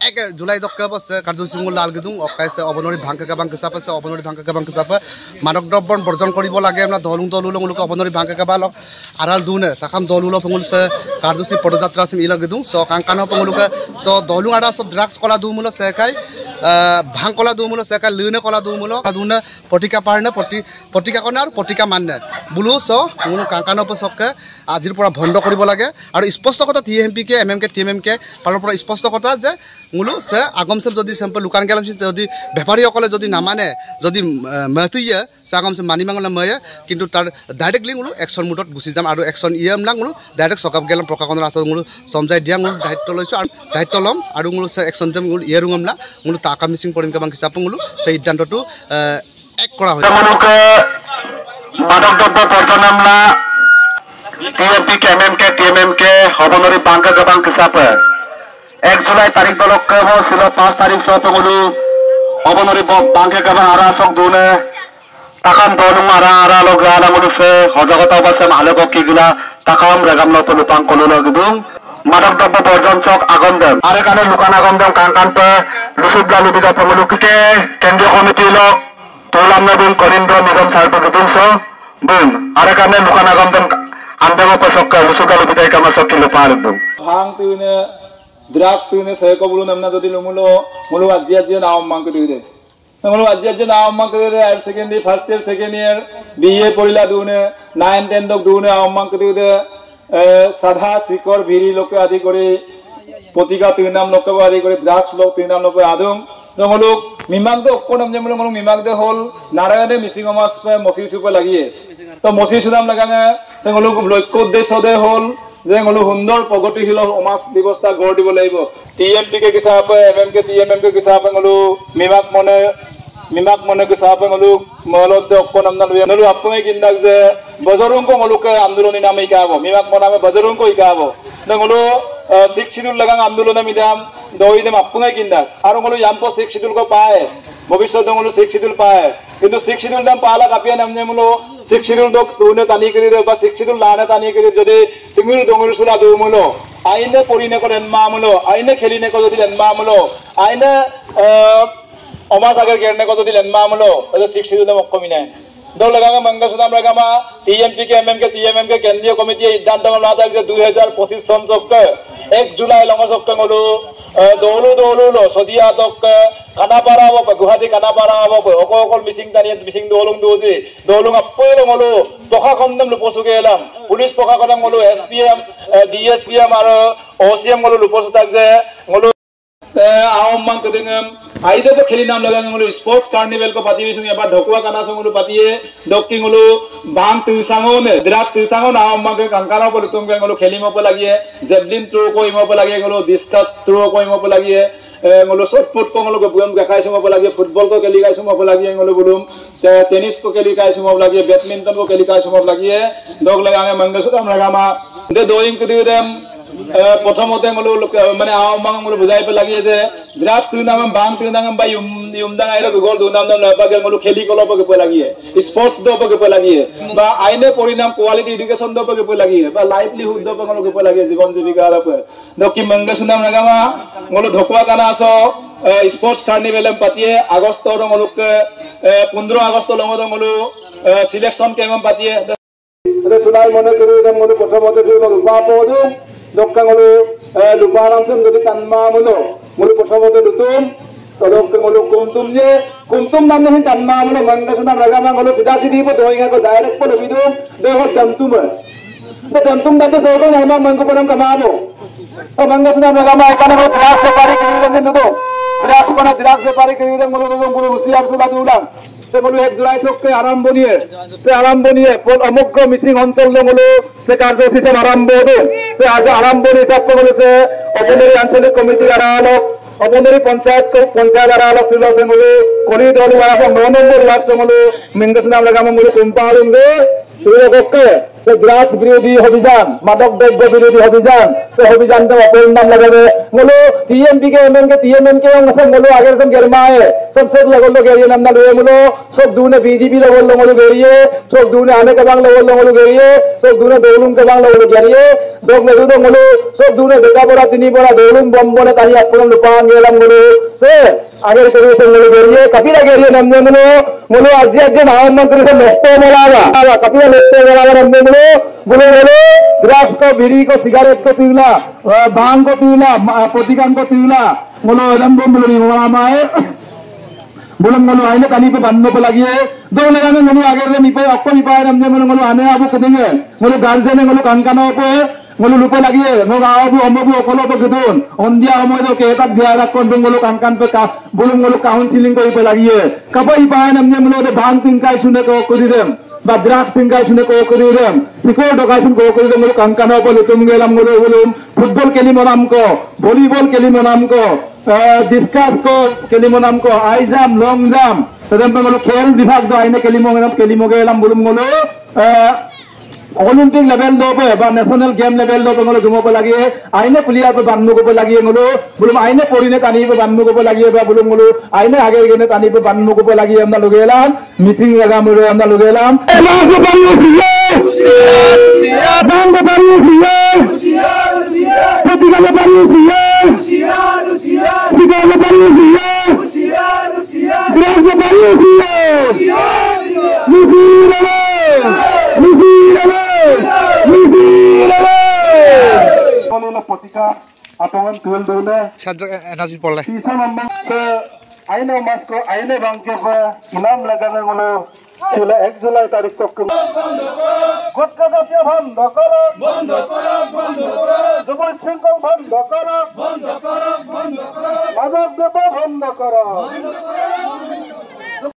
एक जुलाई तक कार्यसूची लाल गेदुं अकाइसे अबनरी भांका बांक हिसाब से अबनरी भांका बांक हिसाब मादक द्रव्य बर्जन करिब लागे दलुं दलुलों अबनरी भांका बालक आराल दुने ताकाम दलुलो फंगुल से कार्यसूची पदयात्रा सिम इला गेदुं सो कांकानो फंगुलुके सो दलुं आरा सो ड्रग्स कला दुमुलो सेकाय भांग कला दुमुलो सेकाय लुने कला दुमुलो दुने पटिका पारने पटिका कने और पटिका मानने बुलु सो फंगुल कांकानो पसके आजिर পৰা বন্ধ কৰিব লাগে আৰু স্পষ্ট কথা টিএমপি কে এমএমকে টিএমএমকে পালৰ পৰা স্পষ্ট কথা যে মুলু সে আগমসে যদি স্যাম্পল লুকান গেলাম যদি বেপাৰীসকলে যদি নামানে যদি মাতিয়ে সাগমসে মানি মাংলা ময়ে কিন্তু তাৰ ডাইৰেক্টলি মুলু একশন মুডত গুছি যাম আৰু একশন ইএম লাং মুলু ডাইৰেক্ট সকাপ গেলাম প্ৰশাসনৰ হাতত মুলু সমজাই দিয়া মুলু দায়িত্ব লৈছো আৰু দায়িত্ব লম আৰু মুলু একশন যে মুলু ইয়েৰুঙমলা মুলু তাকা মিসিং পৰিন কাবাং হিচাপ মুলু সেই সিদ্ধান্তটো এক কৰা হৈছে মুলুকে মাদক দ্রব্য বর্জনামলা টিএমপি के एमएमके टीएमएमके हबनरी बांका जबां हिसाबै 1 जुलाई तारिख दलक ছিল 5 तारिख सतगुलु हबनरी बांके गबां आरा सक दुने ताकाम दलुं आरा लग आला मुलुसे हजगता बासे मालक किगला ताकाम रेगामनो पलुपां कलुलो गदुं मादक द्रव्य बर्जन चक आगमदम आरे काने लुकान आगमदम कांकानपे लुसुबला लुबिगा पमुलुके केंद्रीय कमिटी लग तोलाम नबुल करिंद्र निगम सारपे गदुं सो बुन आरे काने लुकान आगमदम अंदर पसक्का लुसुका लुबिदाय कामा सक्की लुपारदुं भांग तुने द्राक्ष तुने सहको बुलु नमना जदि लुमुलो मुलु आज्जिया नाम मांग दिदे मुलु आज्जिया नाम मांग दिदे higher secondary first year second year BA पढ़िला दुने 9 10 तक दुने नाम मांग दिदे साधा सिकर भिरी लोक आदि करे पतिका तुनाम लोक आदि करे द्राक्ष लोक तुनाम लोक आदुम मुलु मिमाग दे ओक्को नमजे मुलु मिमाग दे होल नारायणे मिसिंग समाज पे मसी सुपर लागिए तो मसी सुदाम लगाङे जों लक्ष्य उद्देश्य दे होल जे सुंदर प्रगतिशील समाज व्यवस्था गढ़ দিব লাগিব टीएमपी के हिसाब एमएमके टीएमएमके हिसाब मिमाक मने के हिसाब मलद दे ओक्को नामना नलु आपने किंदाक जे बजरुं को मलुके आंदोलन नाम इकाबो मिमाक मनामे बजरुं को इकाबो नंगलो 6 शेड्यूल लगाङ आंदोलन मिदाम दोइदम आपने किंदाक आरो मलु यामपो 6 शेड्यूल को पाए भविष्यत दंगलो 6 शेड्यूल पाए किंतु 6 शेड्यूल दाम पाला कापिया नामने मलो 6 शेड्यूल दक तुने तानी करि दे बा 6 शेड्यूल लाने तानी करि जदि तिंगिर दंगल सुला दो मलो आइने परिने को रेनमा मलो आइने खेलिने को जदि रेनमा मलो आइने अमास अगर केरने को जदि रेनमा मलो तो 6 शेड्यूल दाम ओक्को मिनाय दो लगाङा मंगा सुदाम लगामा टीएमपी के एमएमके टीएमएमके केंद्रीय कमिटी सिद्धांत लादा 2025 सन तक 1 जुलाई लंग तक गलो दौलु सदिया तक कानापारा अब गुवाहाटी कानापारा अब अकल मिसिं तानी मिसिं दौलुं अप्पयलो गलो प्रशासन दम लुपसुके एलाम पुलिस प्रशासन गलो एसपीएम डीएसपीएम आरो ओसीएम गलो लुपसुताक जे गलो आम मान कदेंगम आइदे को खेली नाम लगांगलो स्पोर्ट्स कार्निवल को पाती बिसुंग एबा ढकुआ काना संगलो पातिए डक्किंगलो बांग तुसांगोने द्राक्ष तुसांगोन आम मान के कंकारा पर तुम गलो खेली मप लागिए जेवलिन थ्रो को इमप लागिए गलो डिस्कस थ्रो को इमप लागिए गलो शॉट पुट को गलो बुम गाखाइसो मप लागिए फुटबॉल को खेली गाइसो मप लागिए गलो बुलुम टेनिस को खेली गाइसो मप लागिए बैडमिंटन को खेली गाइसो मप लागिए डग लगांगे मंगसुदाम लगामा दे दोइंग कदिउ देम प्रथमते माने आमांग बुझाई पे लगी जे द्राक्ष तुनाम बांग तुनाम बा युमदांग आइलो गोल दुनाम नाम लापागे खेली कलप के लगी स्पोर्ट्स दो पे लगी बा आइने परिणाम क्वालिटी एजुकेशन दो पे लगी बा लाइवलीहुड दो पे लगी जीवन जीविका पे दकी मंगे सुनाम लगामा ढकुआ काना आसो स्पोर्ट्स कार्निवल पातिए अगस्त 15 अगस्त लंगो सिलेक्शन कैम्प पातिए सुनाई मने करू प्रथमते रुपा पदु दक्कांगलो लुपारामसम जदि तानमा मुलु प्रथमते लुतुम तदक्कांगलो कुंतुम नामने हिन तानमा मुलु मंगसुना लगामा गलो सीधा सीधी पो दोइगा को डायरेक्ट पो लबिदु देहो दंतुम ते दंतुम दाते सेको नामा मंगको परम कमाबो तो मंगसुना लगामा एकाने को द्राक्ष व्यापारी करिदे नुदो द्राक्ष व्यापारी करिदे मुलु उसियार सुला दुलाम से बोलो 1 जुलाई से आरम्भणिए समग्र मिसिं अंचल बोलो से कार्यसूची से आरम्भ से आज आरम्भणि हिसाब को बोलो से अपनेरी आंचलिक कमिटी आरालक अपनेरी पंचायत आरालक सुलो से बोलो कोनी दल वाला 9 नंबर वार्ड से बोलो मिंगस नाम लगा बोलो कुंपालुंगे सुलो कोक्के ড্রাগস বিরোধী অভিযান মাদক দ্রব্য বিরোধী অভিযান সেই অভিযানটা অপরিণাম লাগাবে বলো টিএমপি কে টিএমএম কে सब बोलो आगे सब गरमा है सब लगल लो गेरिए नमना लोए बोलो सब दूने बीजेपी लगल लो बोलो गेरिए सब दूने आने के बांग लगल लो बोलो गेरिए सब दूने दोलुम के बांग लगल गेरिए दोग में दूने बोलो सब दूने बेटा बड़ा तिनी बड़ा दोलुम बम बोले ताही अपन लुपान गेलम बोलो से आगे करो सब बोलो गेरिए कपिला गेरिए नमने बोलो आज नाम मंत्री से लेफ्टे मिलावा कपिला लेफ्टे मिलावा नमने बोलो ड्रग्स को बीड़ी को सिगरेट को पीला भांग को पीला प्रतिकान को पीला बोलो एकदम बोलो निमाए बोलो आइने कनी पे बनने पे लगी है दो लगाने बोलो आगे रे निपे अक्को निपाए हमने बोलो आने अब कदेंगे बोलो गार्जियन बोलो कानकानो पे बोलो लुपे लगी है नो गाओ अम्मो अकलो पे गदुन ओंदिया समय जो केता ध्यान रखो बोलो कानकान पे का बोलो काउंसलिंग पे लगी है कपई पाए हमने बोलो भांग तिनकाई सुने को करी देम বা দ্রাক্স তিনকাই শুনে কো করি দেম সিকো ডকাইছুন কো করি দেম কানকানো বলে তুমি গেলাম বলে ফুটবল খেলিম নাম কো ভলিবল খেলিম নাম কো ডিসকাস কো খেলিম নাম কো হাই জাম্প লং জাম্প সেরকম বলে খেল বিভাগ দ আইনে খেলিম গেলাম বলে ओलंपिक लेवल दो पे बा नेशनल गेम लेवल दो पे बोलो घुमो पे लगी है आइने प्लेयर पे बान्नु को पे लगी है बोलो आइने पोरीने तानी पे बान्नु को पे लगी है बोलो आइने आगे गेने तानी पे बान्नु को पे लगी है हमना लोगेलाम मिसिंग लगा मुरे हमना लोगेलाम मां को बान्नु सिया बांग को बान्नु सिया प्रतिका को बान्नु सिया प्रतिका को बान्नु सिया ग्रास को बान्नु सिया पतिका आतंकन तुल दोले साजो एनाजी पड़ले तीसरा नंबर के आईने मास्को आईने बैंक के इनाम लगाने वाले जुलाई 1 जुलाई तारीख तक गुटखा जातीय बंद करो যুব শৃঙ্খল বন্ধ করো মাদক দ্রব্য বন্ধ করো